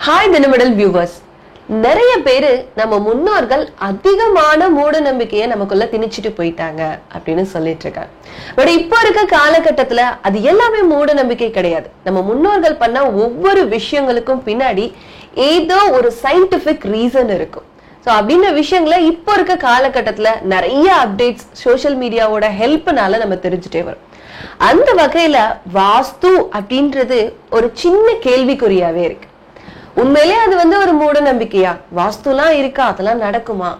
Hi தினமடல் viewers. நிறைய பேரு நம்ம முன்னோர்கள் அதிகமான மூட நம்பிக்கையை நமக்குள்ள திணிச்சிட்டு போயிட்டாங்க அப்படின்னு சொல்லிட்டு இருக்காங்க. பட் இப்போ இருக்க காலகட்டத்துல அது எல்லாமே மூட நம்பிக்கை கிடையாது. நம்ம முன்னோர்கள் பண்ண ஒவ்வொரு விஷயங்களுக்கும் பின்னாடி ஏதோ ஒரு சயின்டிபிக் ரீசன் இருக்கும். ஸோ அப்படின்ற விஷயங்களை இப்போ இருக்க காலகட்டத்துல நிறைய அப்டேட்ஸ் சோசியல் மீடியாவோட ஹெல்ப்னால நம்ம தெரிஞ்சுட்டே வரும். அந்த வகையில வாஸ்து அப்படின்றது ஒரு சின்ன கேள்விக்குறியாவே இருக்கு. உண்மையிலே அது ஒரு மூட நம்பிக்கையா? வாஸ்துலாம் இருக்கா? அதெல்லாம் நடக்குமா?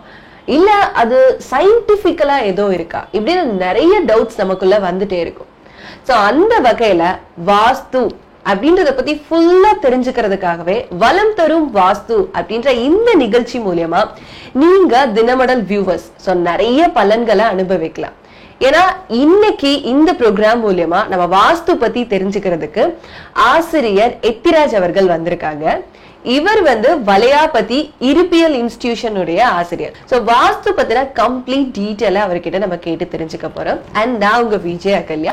இல்ல அது சயின்டிபிக்கலா ஏதோ இருக்கா? இப்படின்னு நிறைய டவுட்ஸ் நமக்குள்ள வந்துட்டே இருக்கும். சோ அந்த வகையில வாஸ்து அப்படின்றத பத்தி ஃபுல்லா தெரிஞ்சுக்கிறதுக்காகவே வளம் தரும் வாஸ்து அப்படின்ற இந்த நிகழ்ச்சி மூலியமா நீங்க தினமடல் வியூவர்ஸ் நிறைய பலன்களை அனுபவிக்கலாம். ஏன்னா இன்னைக்கு இந்த ப்ரோக்ராம் மூலியமா நம்ம வாஸ்து பத்தி தெரிஞ்சுக்கிறதுக்கு ஆசிரியர் எத்திராஜ் அவர்கள் வந்திருக்காங்க. இவர் வளையாபதி இருப்பியல் இன்ஸ்டிடியூஷனுடைய ஆசிரியர். சோ வாஸ்து பத்தின கம்ப்ளீட் டீடைலா அவர்கிட்ட நம்ம கேட்டு தெரிஞ்சுக்க போறோம். அண்ட் நான் உங்க விஜய் அகல்யா.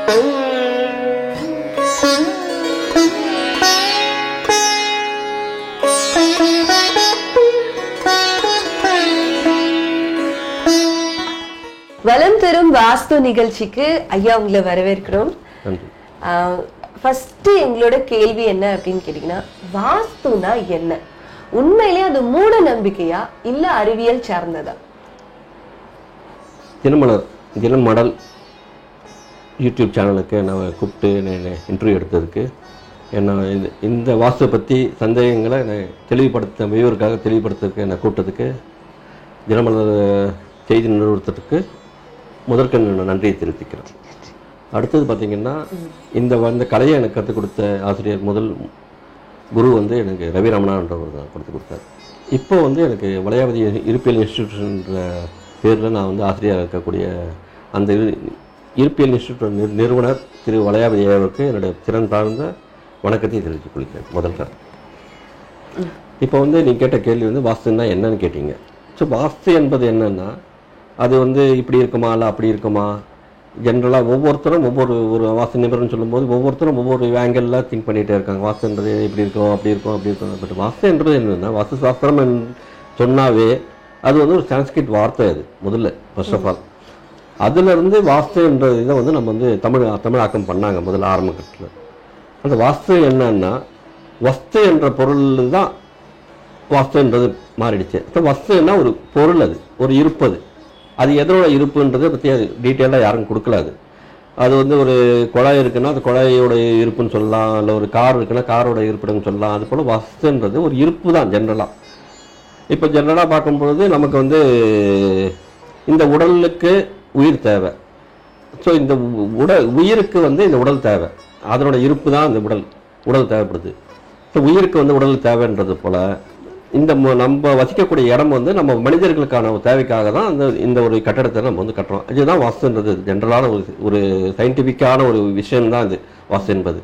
வளம் தரும் வாஸ்து நிகழ்ச்சிக்கு ஐயா உங்களை வரவேற்கிறோம். ஃபர்ஸ்ட் எங்களோட கேள்வி என்ன அப்படின்னு கேட்டீங்கன்னா, வாஸ்துனா என்ன? உண்மையிலே அது மூட நம்பிக்கையா இல்ல அறிவியல் சார்ந்ததா? தினமடல் யூடியூப் சேனலுக்கு நான் கூப்பிட்டு இன்டர்வியூ எடுத்ததுக்கு என்ன இந்த வாஸ்து பற்றி சந்தேகங்களை தெளிவுபடுத்த வியூவருக்காக தெளிவுபடுத்துறதுக்கு என்னை கூப்பிட்டதுக்கு தினமலர் செய்தி நிறுவனத்துக்கு முதற்கண் நன்றியை தெரிவித்துக்கிறேன். அடுத்தது பார்த்தீங்கன்னா, இந்த கலையை எனக்கு கற்றுக் கொடுத்த ஆசிரியர் முதல் குரு எனக்கு ரவி ரமணான்றவர் தான் கற்றுக் கொடுத்தார். இப்போ எனக்கு வளையாபதி இருப்பியல் இன்ஸ்டிடியூஷன்ற பேரில் நான் ஆசிரியராக இருக்கக்கூடிய அந்த இருப்பியல் இன்ஸ்டிடியூட் நிறுவனர் திரு வளையாபதி அவருக்கு என்னுடைய திறன் சார்ந்த வணக்கத்தை தெரிவித்துக் கொள்கிறேன். முதல்ல இப்போ நீங்கள் கேட்ட கேள்வி வாஸ்துன்னா என்னன்னு கேட்டீங்க. ஸோ வாஸ்து என்பது என்னன்னா, அது இப்படி இருக்குமா இல்லை அப்படி இருக்குமா? ஜென்ரலாக ஒவ்வொருத்தரும் ஒரு வாஸ்து நிபுணர்னு சொல்லும்போது ஒவ்வொருத்தரும் ஒவ்வொரு ஆங்கிளில் திங்க் பண்ணிகிட்டே இருக்காங்க. வாஸ்துன்றது இப்படி இருக்கும் அப்படி இருக்கும் அப்படி இருக்கும். பட் வாஸ்துன்றது என்னென்னா, வாஸ்து சாஸ்திரம் சொன்னாவே அது ஒரு சான்ஸ்கிரிட் வார்த்தை. அது முதல்ல ஃபர்ஸ்ட் ஆஃப் ஆல் அதுலேருந்து வாஸ்துன்றது இதை நம்ம தமிழாக்கம் பண்ணாங்க முதல்ல ஆரம்ப கட்டத்தில். அந்த வாஸ்து என்னன்னா, வஸ்து என்ற பொருள் தான் வாஸ்துன்றது மாறிடுச்சு. ஸோ வஸ்துன்னா ஒரு பொருள், அது ஒரு இருப்பது. அது எதனோட இருப்புன்றதை பற்றி அது டீட்டெயிலாக யாரும் கொடுக்கல. அது ஒரு குழாய் இருக்குன்னா அது குழாயோட இருப்புன்னு சொல்லலாம், இல்லை ஒரு கார் இருக்குன்னா காரோட இருப்பிடம்னு சொல்லலாம். அது போல் வஸ்துன்றது ஒரு இருப்பு தான் ஜென்ரலாக. இப்போ ஜென்ரலாக பார்க்கும்பொழுது நமக்கு இந்த உடலுக்கு உயிர் தேவை. ஸோ இந்த உயிருக்கு இந்த உடல் தேவை. அதனோட இருப்பு தான் இந்த உடல் தேவைப்படுது. ஸோ உயிருக்கு உடல் தேவைன்றது போல் இந்த நம்ம வசிக்கக்கூடிய இடம் நம்ம மனிதர்களுக்கான தேவைக்காக தான் இந்த ஒரு கட்டடத்தை நம்ம கட்டுறோம். இதுதான் வாஸ்துன்றது. ஜென்ரலான ஒரு சயின்டிஃபிக்கான ஒரு விஷயம்தான் இது வாஸ்து என்பது.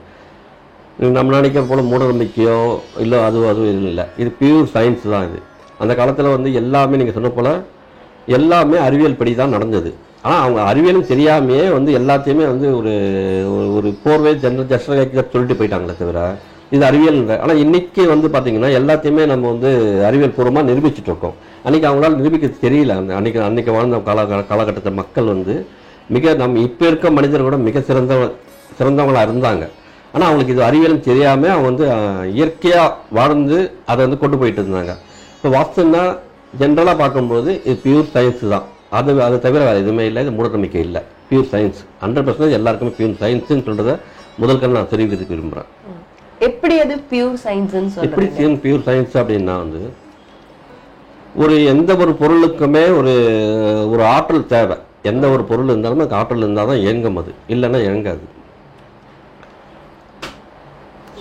நம்ம நினைக்கிற போல் மூட நம்பிக்கையோ இல்லை அதுவும் இல்லை. இது பியூர் சயின்ஸ் தான். இது அந்த காலத்தில் எல்லாமே நீங்கள் சொன்ன போல் எல்லாமே அறிவியல் படி தான் நடந்தது. ஆனால் அவங்க அறிவியலும் தெரியாமையே எல்லாத்தையுமே ஒரு போர்வே ஜஸ்ட் சொல்லிட்டு போயிட்டாங்களே தவிர இது அறிவியல். ஆனால் இன்னைக்கு பார்த்தீங்கன்னா எல்லாத்தையுமே நம்ம அறிவியல் பூர்வமாக நிரூபிச்சுட்டு இருக்கோம். அன்றைக்கி அவங்களால நிரூபிக்க தெரியல. அன்றைக்கி வாழ்ந்த காலகட்டத்தில் மக்கள் நம்ம இப்போ இருக்க மனிதர் கூட மிக சிறந்தவங்களாக இருந்தாங்க. ஆனால் அவங்களுக்கு இது அறிவியலும் தெரியாமல் அவங்க இயற்கையாக வாழ்ந்து அதை கொண்டு போயிட்டு இருந்தாங்க. இப்போ வாஸ்துன்னா ஜென்ரலாக பார்க்கும்போது இது பியூர் சயின்ஸ் தான். அதை தவிர வேறு எதுவுமே இல்லை. இது மூட நம்பிக்கை இல்லை. பியூர் சயின்ஸ் 100% எல்லாருக்குமே பியூர் சயின்ஸ்ன்னு சொல்கிறத முதல்கள் நான் தெரிவிக்கிறதுக்கு விரும்புகிறேன். எப்படி அது பியூர் சயின்ஸ்னு சொல்றீங்க? எப்படி பியூர் சயின்ஸ் அப்படின்னா எந்த ஒரு பொருளுக்குமே ஒரு ஆற்றல் தேவை. எந்த ஒரு பொருள் இருந்தாலும் அதுக்கு ஆற்றல் இருந்தால் தான் இயங்கும். அது இல்லைன்னா இயங்காது.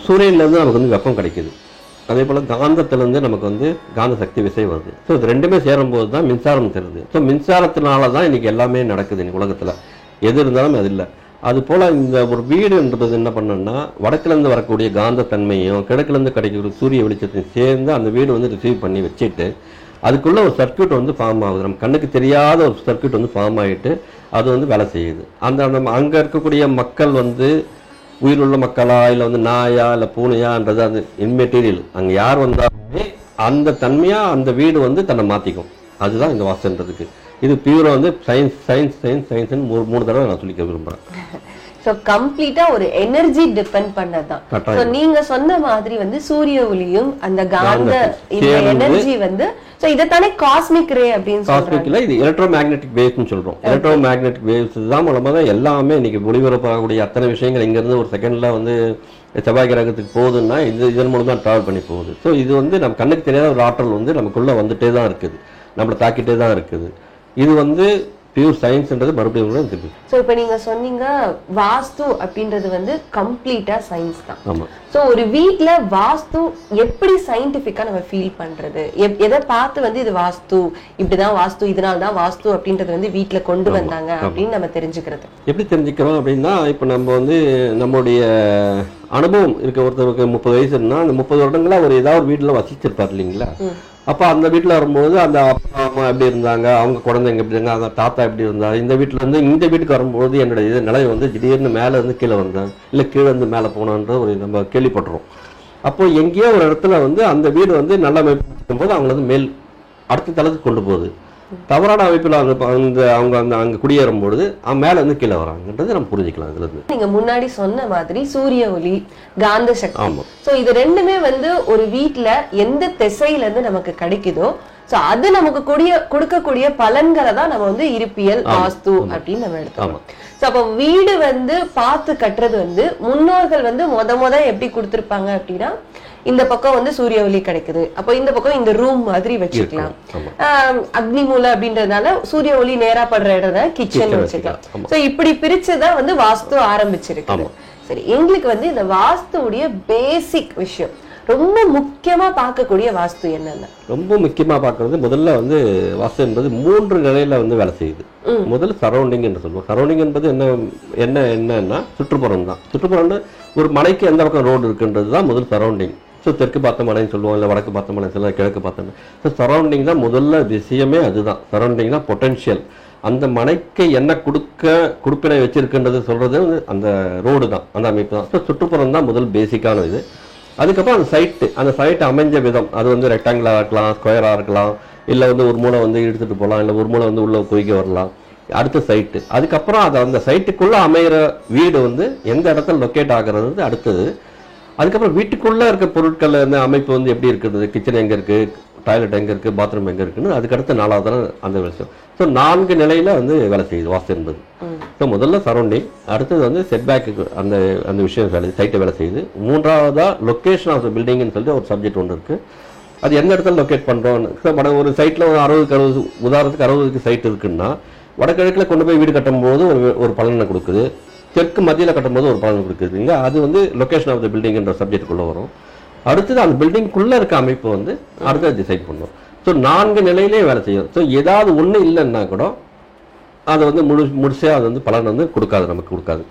சூரியன்லேருந்து நமக்கு வெப்பம் கிடைக்குது. அதே போல் காந்தத்திலேருந்து நமக்கு காந்த சக்தி விசை வருது. ஸோ இது ரெண்டுமே சேரும்போது தான் மின்சாரம் தருது. ஸோ மின்சாரத்தினால தான் இன்றைக்கி எல்லாமே நடக்குது. இன்றைக்கி உலகத்தில் எது இருந்தாலும் அது இல்லை. அதுபோல் இந்த ஒரு வீடுன்றது என்ன பண்ணோம்னா, வடக்குலேருந்து வரக்கூடிய காந்த தன்மையும் கிழக்குலேருந்து கிடைக்கிற சூரிய வெளிச்சத்தையும் சேர்ந்து அந்த வீடு ரிசீவ் பண்ணி வச்சுட்டு அதுக்குள்ளே ஒரு சர்க்யூட் ஃபார்ம் ஆகுது. நம்ம கண்ணுக்கு தெரியாத ஒரு சர்க்யூட் ஃபார்ம் ஆகிட்டு அது வேலை செய்யுது. அங்கே இருக்கக்கூடிய மக்கள் உயிருள்ள மக்களா இல்லை நாயா இல்லை பூனையான்றது அது இன்மெட்டீரியல். அங்கே யார் வந்தால் அந்த தன்மையாக அந்த வீடு வந்து தன்னை மாற்றிக்கும். அதுதான் இந்த வாஸ்துன்றதுக்கு. இது பியூரா வந்து சயின்ஸ்னு 3 தடவை நான் சொல்லிக்க விரும்புகிறேன். சோ கம்ப்ளீட்டா ஒரு எனர்ஜி டிபெண்ட் பண்ணதுதான். சோ நீங்க சொன்ன மாதிரி வந்து சூரிய ஒளியும் அந்த காந்த இந்த எனர்ஜி வந்து சோ இதத்தானே காஸ்மிக் ரே அப்படின்னு சொல்றாங்க. காஸ்மிக் இல்ல, இது எலக்ட்ரோ மேக்னெட்டிக் வேவ்ஸ்னு சொல்றோம். எலக்ட்ரோ மேக்னெட்டிக் வேவ்ஸ் தான் மூலமா தான் எல்லாமே இன்னைக்கு ஒளிபரப்பாகக்கூடிய அத்தனை விஷயங்கள் இங்க இருந்து ஒரு செகண்ட்ல வந்து செவ்வாய் கிரகத்துக்கு போகுதுன்னா இதன் மூலம் தான் டிராவல் பண்ணி போகுது. ஸோ இது வந்து நம்ம கண்ணுக்கு தெரியாத ஒரு ஆற்றல் வந்து நமக்குள்ள வந்துட்டே தான் இருக்குது, நம்மளை தாக்கிட்டே தான் இருக்குது. இது வந்து பியூர் சயின்ஸ்ன்றது மறுபடியும் இருக்குது. ஸோ இப்போ நீங்க சொன்னீங்க வாஸ்து அப்படின்றது வந்து கம்ப்ளீட்டா சயின்ஸ் தான். ஆமா. ஸோ ஒரு வீட்ல வாஸ்து எப்படி சயின்டிஃபிக்கா நம்ம ஃபீல் பண்றது, எதை பார்த்து வந்து இது வாஸ்து, இப்படிதான் வாஸ்து, இதனால தான் வாஸ்து அப்படின்றது வந்து வீட்ல கொண்டு வந்தாங்க அப்படின்னு நம்ம தெரிஞ்சுக்கிறது எப்படி தெரிஞ்சுக்கிறோம் அப்படின்னா, இப்போ நம்ம வந்து நம்மளுடைய அனுபவம் இருக்க ஒருத்தருக்கு 30 வயசுன்னா அந்த 30 வருடங்களா ஒரு ஏதாவது ஒரு வீட்டுல வசிச்சிருப்பாரு இல்லைங்களா. அப்போ அந்த வீட்டில் வரும்போது அந்த அப்பா அம்மா எப்படி இருந்தாங்க, அவங்க குழந்தைங்க எப்படி இருந்தாங்க, அந்த தாத்தா எப்படி இருந்தாங்க, இந்த வீட்டில் இருந்து இந்த வீட்டுக்கு வரும்போது என்னுடைய நிலை வந்து திடீர்னு மேலே இருந்து கீழே வந்தேன், இல்லை கீழே இருந்து மேலே போனான்ற ஒரு நம்ம கேள்விப்படுறோம். அப்போ எங்கேயோ ஒரு இடத்துல வந்து அந்த வீடு வந்து நல்ல அமைப்பு போது அவங்கள வந்து மேல் அடுத்த தளத்துக்கு கொண்டு போகுது. தவறான அமைப்பில் அவங்க அங்கே குடியேறும் பொழுது மேல இருந்து கீழே வராங்கன்றது நம்ம புரிஞ்சுக்கலாம். இதுல இருந்து நீங்க முன்னாடி சொன்ன மாதிரி சூரிய ஒளி, காந்த சக்தி, சோ இது ரெண்டுமே வந்து ஒரு வீட்டுல எந்த திசையில இருந்து நமக்கு கிடைக்குதோ சோ அது நமக்கு கொடுக்கக்கூடிய பலன்களை தான் நம்ம வந்து இருப்பியல் வாஸ்து அப்படின்னு நம்ம எடுத்தோம். சோ அப்ப வீடு வந்து பார்த்து கட்டுறது வந்து முன்னோர்கள் வந்து முத எப்படி கொடுத்திருப்பாங்க அப்படின்னா, இந்த பக்கம் வந்து சூரிய ஒளி கிடைக்குது, அப்போ இந்த பக்கம் இந்த ரூம் மாதிரி வச்சுக்கலாம். அக்னி மூலை அப்படின்றதுனால சூரிய ஒளி நேரா படுற இடம் கிச்சன் வச்சுக்கலாம். சோ இப்படி பிரிச்சுதான் வந்து வாஸ்து ஆரம்பிச்சிருக்கு. சரி, எங்களுக்கு வந்து இந்த வாஸ்துடைய பேசிக் விஷயம், ரொம்ப முக்கியமா பார்க்கக்கூடிய வாஸ்து என்னென்ன? ரொம்ப முக்கியமா பார்க்கறது முதல்ல வந்து வாஸ்து என்பது 3 நிலையில வந்து வேலை செய்யுது. முதல்ல சரௌண்டிங் என்று சொல்லுவோம். சரௌண்டிங் என்பது என்னன்னா சுற்றுப்புறம் தான். சுற்றுப்புறம் ஒரு மலைக்கு எந்த பக்கம் ரோடு இருக்குன்றது தான் முதல் சரௌண்டிங். ஸோ தெற்கு பார்த்த மலைன்னு சொல்லுவோம், இல்லை வடக்கு பார்த்த மலை சொல்லுவோம், கிழக்கு பார்த்த. ஸோ சரௌண்டிங் தான் முதல்ல விஷயமே, அதுதான் சரௌண்டிங் தான் பொட்டன்ஷியல். அந்த மலைக்கு என்ன கொடுப்பினை வச்சிருக்குன்றது சொல்றது அந்த ரோடு தான், அந்த அமைப்பு தான். ஸோ சுற்றுப்புறம் தான் முதல் பேசிக்கான இது. அதுக்கப்புறம் அந்த சைட்டு அமைஞ்ச விதம், அது வந்து ரெக்டாங்கிளாக இருக்கலாம், ஸ்கொயராக இருக்கலாம், இல்லை வந்து ஒரு மூளை வந்து எடுத்துகிட்டு போகலாம், இல்லை ஒரு மூளை வந்து உள்ள குவிக்க வரலாம். அடுத்த சைட்டு, அதுக்கப்புறம் அந்த சைட்டுக்குள்ளே அமைகிற வீடு வந்து எந்த இடத்துல லொக்கேட் ஆகிறது அடுத்தது. அதுக்கப்புறம் வீட்டுக்குள்ளே இருக்க பொருட்கள் அந்த அமைப்பு வந்து எப்படி இருக்குது, கிச்சன் எங்கே இருக்குது, டாய்லெட் எங்கே இருக்குது, பாத்ரூம் எங்கே இருக்குன்னு அதுக்கடுத்து 4வது அந்த விஷயம். ஸோ 4 நிலையில் வந்து வேலை செய்யுது வாஸ்து என்பது. ஸோ முதல்ல சரௌண்டிங், அடுத்தது வந்து செட்பேக்கு அந்த விஷயம் சைட்டை வேலை செய்யுது. 3வதா லொக்கேஷன் ஆஃப் த பில்டிங்னு சொல்லிட்டு ஒரு சப்ஜெக்ட் ஒன்று இருக்குது. அது எந்த இடத்துல லொக்கேட் பண்ணுறோம். ஸோ ஒரு சைட்டில் ஒரு 60 உதாரணத்துக்கு 60க்கு சைட் இருக்குன்னா வடகிழக்கில் கொண்டு போய் வீடு கட்டும்போது ஒரு பலனை கொடுக்குது, தெற்கு மத்தியில் கட்டும்போது ஒரு பலன் கொடுக்குதுங்க. அது வந்து லொக்கேஷன் ஆஃப் த பில்டிங்ன்ற சப்ஜெக்டுக்குள்ளே வரும். அடுத்தது அந்த பில்டிங்குள்ளே இருக்க அமைப்பு வந்து அடுத்தது டிசைட் பண்ணும். ஸோ 4 நிலையிலே வேலை செய்யும். ஸோ ஏதாவது ஒன்று இல்லைன்னா கூட அதை வந்து முடிச்சே அது வந்து பலன் வந்து நமக்கு கொடுக்காது.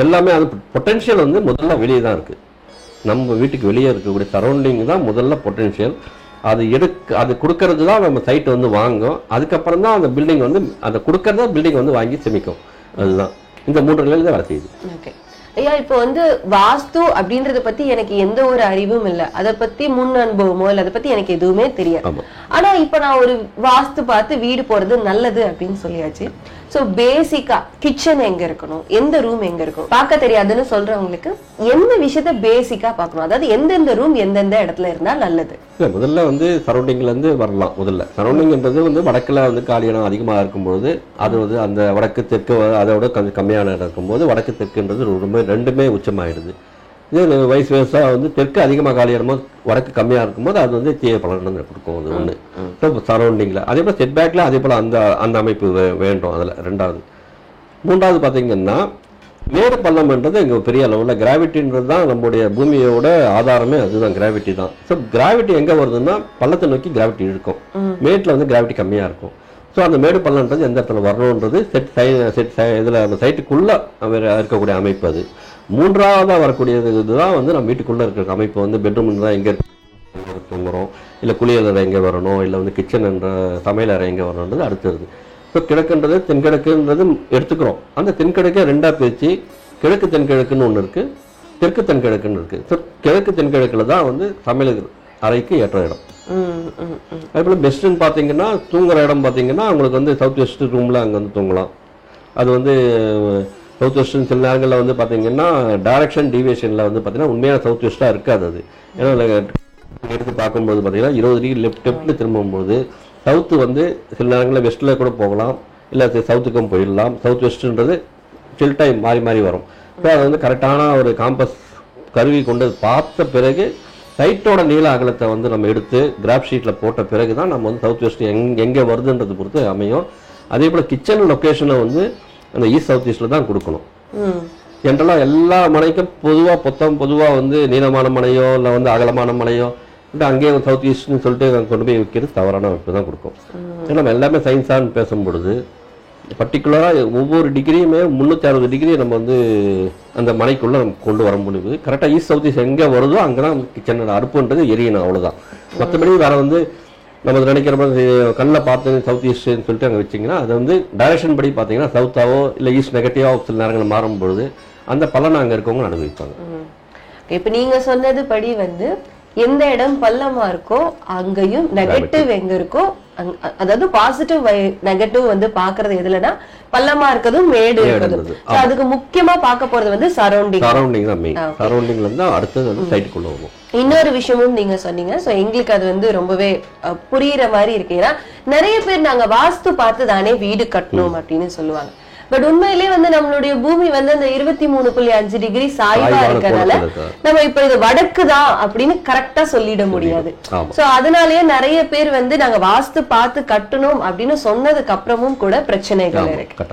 எல்லாமே அது பொட்டென்ஷியல் வந்து முதல்ல வெளியே தான் இருக்குது. நம்ம வீட்டுக்கு வெளியே இருக்கக்கூடிய சரௌண்டிங் தான் முதல்ல பொட்டென்ஷியல். அது கொடுக்கறது தான் நம்ம சைட் வந்து வாங்கும். அதுக்கப்புறம் தான் அந்த பில்டிங் வந்து அதை கொடுக்கறதா பில்டிங் வந்து வாங்கி செமிக்கும். அதுதான் இந்த 3 நிலையில தான் வேலை செய்யுது. ஐயா, இப்போ வந்து வாஸ்து அப்படின்றத பத்தி எனக்கு எந்த ஒரு அறிவும் இல்லை, அதை பத்தி முன் அனுபவமோ இல்லை, அதை பத்தி எனக்கு எதுவுமே தெரியாது. ஆனா இப்ப நான் ஒரு வாஸ்து பார்த்து வீடு போறது நல்லது அப்படின்னு சொல்லியாச்சு. சோ பேசிக்கா கிச்சன் எங்க இருக்கணும், எந்த ரூம் எங்க இருக்கணும் பார்க்க தெரியாதுன்னு சொல்றவங்களுக்கு எந்த விஷயத்த பேசிக்கா பார்க்கணும், அதாவது எந்தெந்த ரூம் எந்தெந்த இடத்துல இருந்தா நல்லது? முதல்ல வந்து சரௌண்டிங்ல இருந்து வரலாம். முதல்ல சரௌண்டிங்ன்றது வந்து வடக்குல வந்து காலி இடம் அதிகமாக இருக்கும்போது அது வந்து அந்த வடக்கு தெற்கு அதோட கொஞ்சம் கம்மியான இடம் இருக்கும்போது வடக்கு தெற்குன்றது ரொம்ப ரெண்டுமே உச்சமாயிடுது. இது வயசு வயசாக வந்து தெற்கு அதிகமாக காலி இடமோ வடக்கு கம்மியாக இருக்கும்போது அது வந்து தீய பலன் கொடுக்கும். அது ஒன்று. ஸோ சரௌண்டிங்கில் அதே போல் செட்பேக்கில் அதே போல் அந்த அமைப்பு வேண்டும். அதில் 2வது. 3வது பார்த்தீங்கன்னா மேடு பள்ளம்ன்றது இங்கே பெரிய அளவில் கிராவிட்டின்றது தான் நம்முடைய பூமியோட ஆதாரமே, அதுதான் கிராவிட்டி தான். ஸோ கிராவிட்டி எங்கே வருதுன்னா பள்ளத்தை நோக்கி கிராவிட்டி இருக்கும், மேட்டில் வந்து கிராவிட்டி கம்மியாக இருக்கும். ஸோ அந்த மேடு பள்ளம்ன்றது எந்த இடத்துல வரணுன்றது இதில் அந்த சைட்டுக்குள்ளே இருக்கக்கூடிய அமைப்பு. அது 3வதா வரக்கூடியது இதுதான் வந்து நம்ம வீட்டுக்குள்ளே இருக்கிற அமைப்பு. வந்து பெட்ரூம் தான் எங்கே தூங்குறோம், இல்லை குளியலறை எங்கே வரணும், இல்லை வந்து கிச்சன் என்ற சமையல் அறை எங்கே வரணுன்றது அடுத்தது. ஸோ கிழக்குன்றது தென்கிழக்குன்றது எடுத்துக்கிறோம். அந்த தென்கிழக்கை 2ஆக பிரித்து கிழக்கு தென்கிழக்குன்னு ஒன்று இருக்குது, தெற்கு தென்கிழக்குன்னு இருக்குது. ஸோ கிழக்கு தென்கிழக்கில் தான் வந்து சமையல் அறைக்கு ஏற்ற இடம். அதே போல் பெஸ்ட்டுன்னு பார்த்தீங்கன்னா தூங்குற இடம் பார்த்தீங்கன்னா உங்களுக்கு வந்து சவுத் வெஸ்ட் ரூமில் அங்கே வந்து தூங்கலாம். அது வந்து சவுத் வெஸ்டர்ன் சில நேரங்களில் வந்து பார்த்தீங்கன்னா டைரக்ஷன் டிவியேஷனில் வந்து பார்த்தீங்கன்னா உண்மையான சவுத் வெஸ்ட்டாக இருக்காது. அது ஏன்னா எடுத்து பார்க்கும்போது பார்த்தீங்கன்னா 20 டிகிரி லெஃப்ட்னு திரும்பும்போது சவுத்து வந்து சில நேரங்களில் வெஸ்ட்டில் கூட போகலாம், இல்லை சவுத்துக்கும் போயிடலாம். சவுத் வெஸ்ட்டுன்றது சில் டைம் மாறி மாறி வரும். ஸோ அதை வந்து கரெக்டான ஒரு காம்பஸ் கருவி கொண்டு பார்த்த பிறகு சைட்டோட நீள அகலத்தை வந்து நம்ம எடுத்து கிராஃப் ஷீட்டில் போட்ட பிறகு தான் நம்ம வந்து சவுத் வெஸ்ட் எங்கே வருதுன்றது பொறுத்து அமையும். அதே போல் கிச்சன் லொக்கேஷனை வந்து அந்த ஈஸ்ட் சவுத் ஈஸ்டில் தான் கொடுக்கணும். ஜென்ரலாக எல்லா மனைக்கும் பொதுவாக வந்து நீளமான மனையோ இல்லை வந்து அகலமான மனையோ அங்கேயே சவுத் ஈஸ்ட்னு சொல்லிட்டு கொண்டு போய் வைக்கிறது தவறான அமைப்பு தான் கொடுக்கும். ஏன்னா நம்ம எல்லாமே சயின்ஸான்னு பேசும்பொழுது பர்டிகுலராக ஒவ்வொரு டிகிரியுமே 360 டிகிரி நம்ம வந்து அந்த மனைக்குள்ளே நம்ம கொண்டு வர முடியுது. கரெக்டாக ஈஸ்ட் சவுத் ஈஸ்ட் எங்கே வருதோ அங்கே தான் கிச்சனோட அடுப்புன்றது எரியணும், அவ்வளோதான். மற்றபடி வேறு வந்து நம்ம நினைக்கிற மாதிரி கண்ணில் பார்த்து சவுத் ஈஸ்ட்னு சொல்லிட்டு அங்கே வச்சிங்கன்னா அது வந்து டைரக்ஷன் படி பார்த்தீங்கன்னா சவுத்தாவோ இல்லை ஈஸ்ட் நெகட்டிவாக சில நேரங்கள் மாறும்பொழுது அந்த பலனை அங்கே இருக்கவங்க அனுபவிப்பாங்க. இப்போ நீங்கள் சொன்னது படி வந்து எந்த இடம் பள்ளமா இருக்கோ அங்கேயும் நெகட்டிவ் எங்க இருக்கோ அதாவது பாசிட்டிவ் நெகட்டிவ் வந்து பாக்குறது எதுலன்னா பள்ளமா இருக்கிறதும் மேடு இருக்கிறது. அதுக்கு முக்கியமா பார்க்க போறது வந்து சரௌண்டிங் தான் மெயின். சரௌண்டிங்ல இருந்து அடுத்து வந்து சைட்டுக்குள்ள வரும். இன்னொரு விஷயமும் நீங்க சொன்னீங்க, சோ எங்களுக்கு அது வந்து ரொம்பவே புரியுற மாதிரி இருக்கு. ஏன்னா நிறைய பேர் நாங்க வாஸ்து பார்த்து தானே வீடு கட்டணும் அப்படின்னு சொல்லுவாங்க. பட் உண்மையிலேயே வந்து நம்மளுடைய பூமி வந்து அந்த 23.5 டிகிரி சாய்வா இருக்கனால நம்ம இப்ப இது வடக்குதான் அப்படின்னு கரெக்டா சொல்லிட முடியாது. சோ அதனாலயே நிறைய பேர் வந்து நாங்க வாஸ்து பார்த்து கட்டணும் அப்படின்னு சொன்னதுக்கு அப்புறமும் கூட பிரச்சனைகள் இருக்கு.